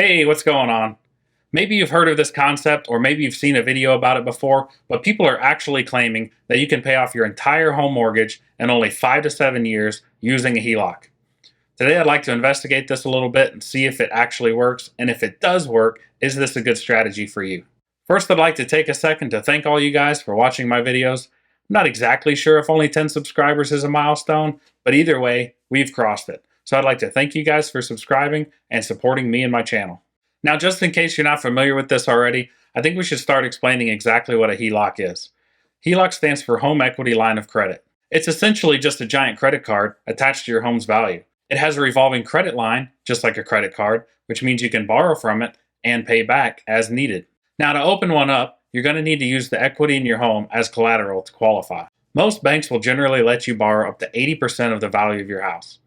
Hey, what's going on? Maybe you've heard of this concept or maybe you've seen a video about it before, but people are actually claiming that you can pay off your entire home mortgage in only 5 to 7 years using a HELOC. Today I'd like to investigate this a little bit and see if it actually works, and if it does work, is this a good strategy for you? First, I'd like to take a second to thank all you guys for watching my videos. I'm not exactly sure if only 10 subscribers is a milestone, but either way, we've crossed it. So I'd like to thank you guys for subscribing and supporting me and my channel. Now, just in case you're not familiar with this already, I think we should start explaining exactly what a HELOC is. HELOC stands for Home Equity Line of Credit. It's essentially just a giant credit card attached to your home's value. It has a revolving credit line, just like a credit card, which means you can borrow from it and pay back as needed. Now, to open one up, you're going to need to use the equity in your home as collateral to qualify. Most banks will generally let you borrow up to 80% of the value of your house.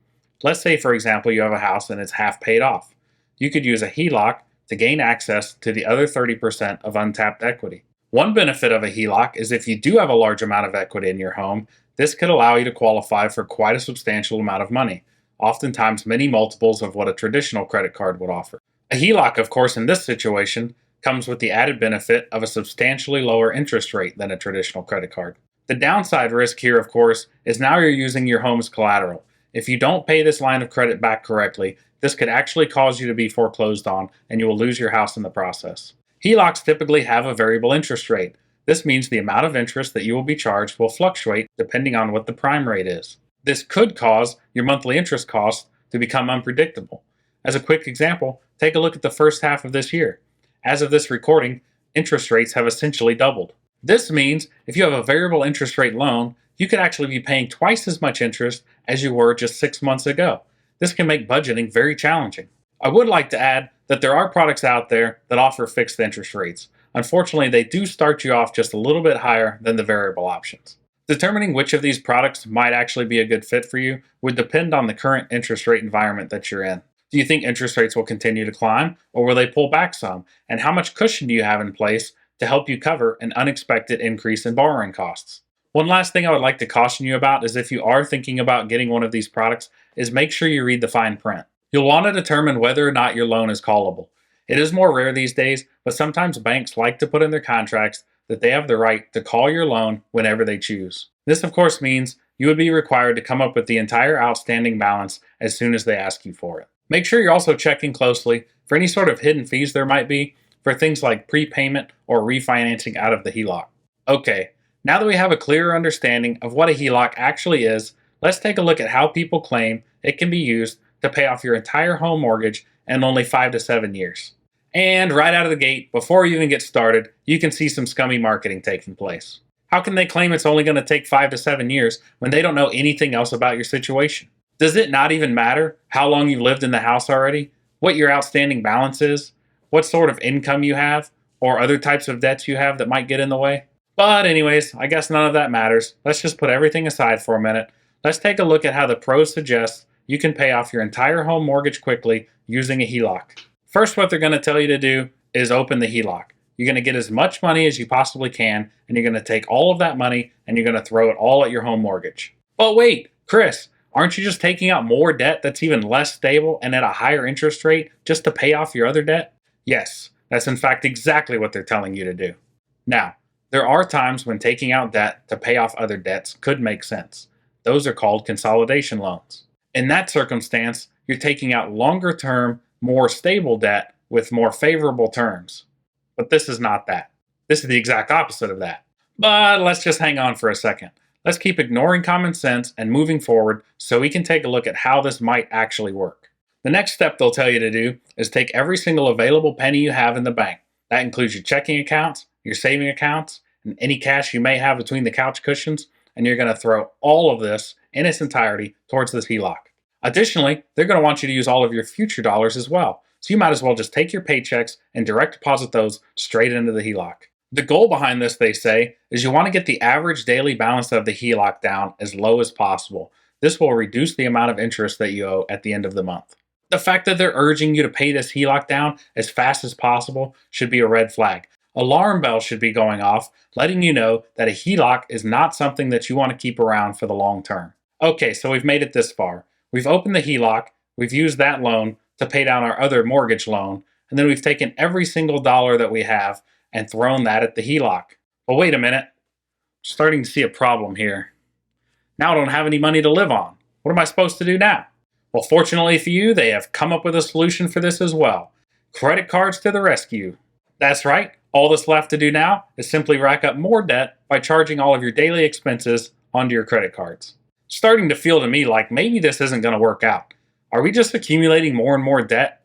Let's say, for example, you have a house and it's half paid off. You could use a HELOC to gain access to the other 30% of untapped equity. One benefit of a HELOC is if you do have a large amount of equity in your home, this could allow you to qualify for quite a substantial amount of money, oftentimes many multiples of what a traditional credit card would offer. A HELOC, of course, in this situation, comes with the added benefit of a substantially lower interest rate than a traditional credit card. The downside risk here, of course, is now you're using your home's collateral. If you don't pay this line of credit back correctly, this could actually cause you to be foreclosed on, and you will lose your house in the process. HELOCs typically have a variable interest rate. This means the amount of interest that you will be charged will fluctuate depending on what the prime rate is. This could cause your monthly interest costs to become unpredictable. As a quick example, take a look at the first half of this year. As of this recording, interest rates have essentially doubled. This means if you have a variable interest rate loan, you could actually be paying twice as much interest as you were just 6 months ago. This can make budgeting very challenging. I would like to add that there are products out there that offer fixed interest rates. Unfortunately, they do start you off just a little bit higher than the variable options. Determining which of these products might actually be a good fit for you would depend on the current interest rate environment that you're in. Do you think interest rates will continue to climb, or will they pull back some? And how much cushion do you have in place to help you cover an unexpected increase in borrowing costs? One last thing I would like to caution you about is if you are thinking about getting one of these products, is make sure you read the fine print. You'll want to determine whether or not your loan is callable. It is more rare these days, but sometimes banks like to put in their contracts that they have the right to call your loan whenever they choose. This, of course, means you would be required to come up with the entire outstanding balance as soon as they ask you for it. Make sure you're also checking closely for any sort of hidden fees there might be for things like prepayment or refinancing out of the HELOC. Okay, now that we have a clearer understanding of what a HELOC actually is, let's take a look at how people claim it can be used to pay off your entire home mortgage in only 5 to 7 years. And right out of the gate, before you even get started, you can see some scummy marketing taking place. How can they claim it's only going to take 5 to 7 years when they don't know anything else about your situation? Does it not even matter how long you've lived in the house already, what your outstanding balance is, what sort of income you have, or other types of debts you have that might get in the way? But anyways, I guess none of that matters. Let's just put everything aside for a minute. Let's take a look at how the pros suggest you can pay off your entire home mortgage quickly using a HELOC. First, what they're going to tell you to do is open the HELOC. You're going to get as much money as you possibly can, and you're going to take all of that money and you're going to throw it all at your home mortgage. But wait, Chris, aren't you just taking out more debt that's even less stable and at a higher interest rate just to pay off your other debt? Yes, that's in fact exactly what they're telling you to do. Now, there are times when taking out debt to pay off other debts could make sense. Those are called consolidation loans. In that circumstance, you're taking out longer term, more stable debt with more favorable terms. But this is not that. This is the exact opposite of that. But let's just hang on for a second. Let's keep ignoring common sense and moving forward so we can take a look at how this might actually work. The next step they'll tell you to do is take every single available penny you have in the bank. That includes your checking accounts, your saving accounts, and any cash you may have between the couch cushions, and you're going to throw all of this in its entirety towards this HELOC. Additionally, they're going to want you to use all of your future dollars as well. So you might as well just take your paychecks and direct deposit those straight into the HELOC. The goal behind this, they say, is you want to get the average daily balance of the HELOC down as low as possible. This will reduce the amount of interest that you owe at the end of the month. The fact that they're urging you to pay this HELOC down as fast as possible should be a red flag. Alarm bells should be going off, letting you know that a HELOC is not something that you want to keep around for the long term. Okay, so we've made it this far. We've opened the HELOC, we've used that loan to pay down our other mortgage loan, and then we've taken every single dollar that we have and thrown that at the HELOC. But wait a minute, I'm starting to see a problem here. Now I don't have any money to live on. What am I supposed to do now? Well, fortunately for you, they have come up with a solution for this as well. Credit cards to the rescue. That's right, all that's left to do now is simply rack up more debt by charging all of your daily expenses onto your credit cards. Starting to feel to me like maybe this isn't going to work out. Are we just accumulating more and more debt?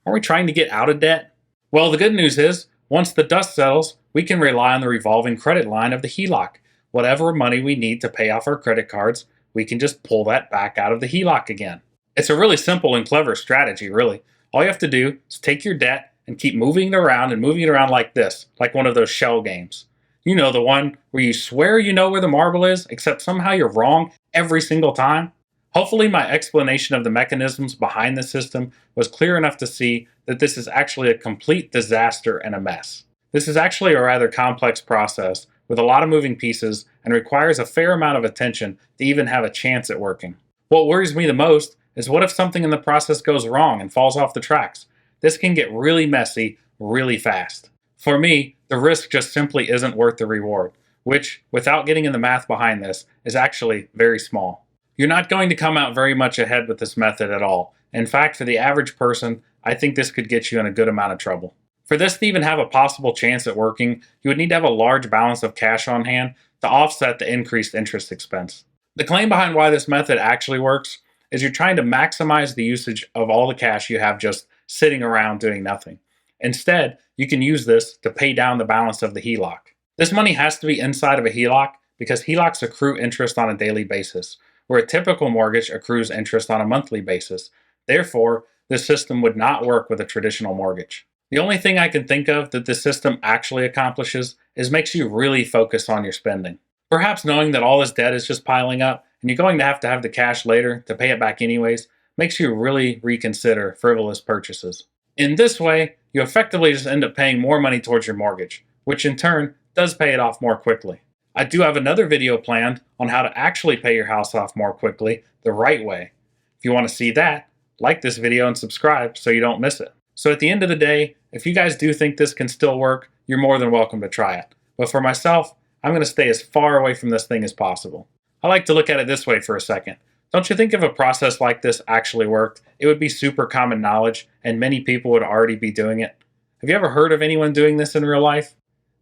Are we trying to get out of debt? Well, the good news is, once the dust settles, we can rely on the revolving credit line of the HELOC. Whatever money we need to pay off our credit cards, we can just pull that back out of the HELOC again. It's a really simple and clever strategy, really. All you have to do is take your debt and keep moving it around like this, like one of those shell games. You know, the one where you swear you know where the marble is, except somehow you're wrong every single time. Hopefully my explanation of the mechanisms behind the system was clear enough to see that this is actually a complete disaster and a mess. This is actually a rather complex process with a lot of moving pieces and requires a fair amount of attention to even have a chance at working. What worries me the most is what if something in the process goes wrong and falls off the tracks? This can get really messy really fast. For me, the risk just simply isn't worth the reward, which, without getting in the math behind this, is actually very small. You're not going to come out very much ahead with this method at all. In fact, for the average person, I think this could get you in a good amount of trouble. For this to even have a possible chance at working, you would need to have a large balance of cash on hand to offset the increased interest expense. The claim behind why this method actually works is you're trying to maximize the usage of all the cash you have just sitting around doing nothing. Instead, you can use this to pay down the balance of the HELOC. This money has to be inside of a HELOC because HELOCs accrue interest on a daily basis, where a typical mortgage accrues interest on a monthly basis. Therefore, this system would not work with a traditional mortgage. The only thing I can think of that this system actually accomplishes is makes you really focus on your spending. Perhaps knowing that all this debt is just piling up and you're going to have the cash later to pay it back anyways makes you really reconsider frivolous purchases. In this way, you effectively just end up paying more money towards your mortgage, which in turn does pay it off more quickly. I do have another video planned on how to actually pay your house off more quickly, the right way. If you want to see that, like this video and subscribe so you don't miss it. So at the end of the day, if you guys do think this can still work, you're more than welcome to try it. But for myself, I'm going to stay as far away from this thing as possible. I like to look at it this way for a second. Don't you think if a process like this actually worked, it would be super common knowledge and many people would already be doing it? Have you ever heard of anyone doing this in real life?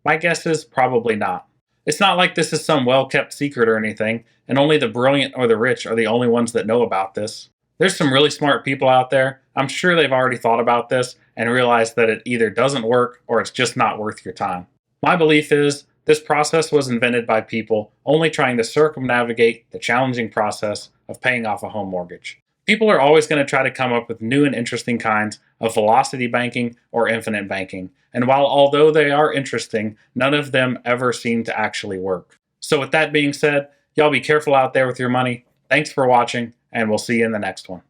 My guess is probably not. It's not like this is some well-kept secret or anything, and only the brilliant or the rich are the only ones that know about this. There's some really smart people out there. I'm sure they've already thought about this and realized that it either doesn't work or it's just not worth your time. My belief is this process was invented by people only trying to circumnavigate the challenging process of paying off a home mortgage. People are always going to try to come up with new and interesting kinds of velocity banking or infinite banking. And while although they are interesting, none of them ever seem to actually work. So with that being said, y'all be careful out there with your money. Thanks for watching, and we'll see you in the next one.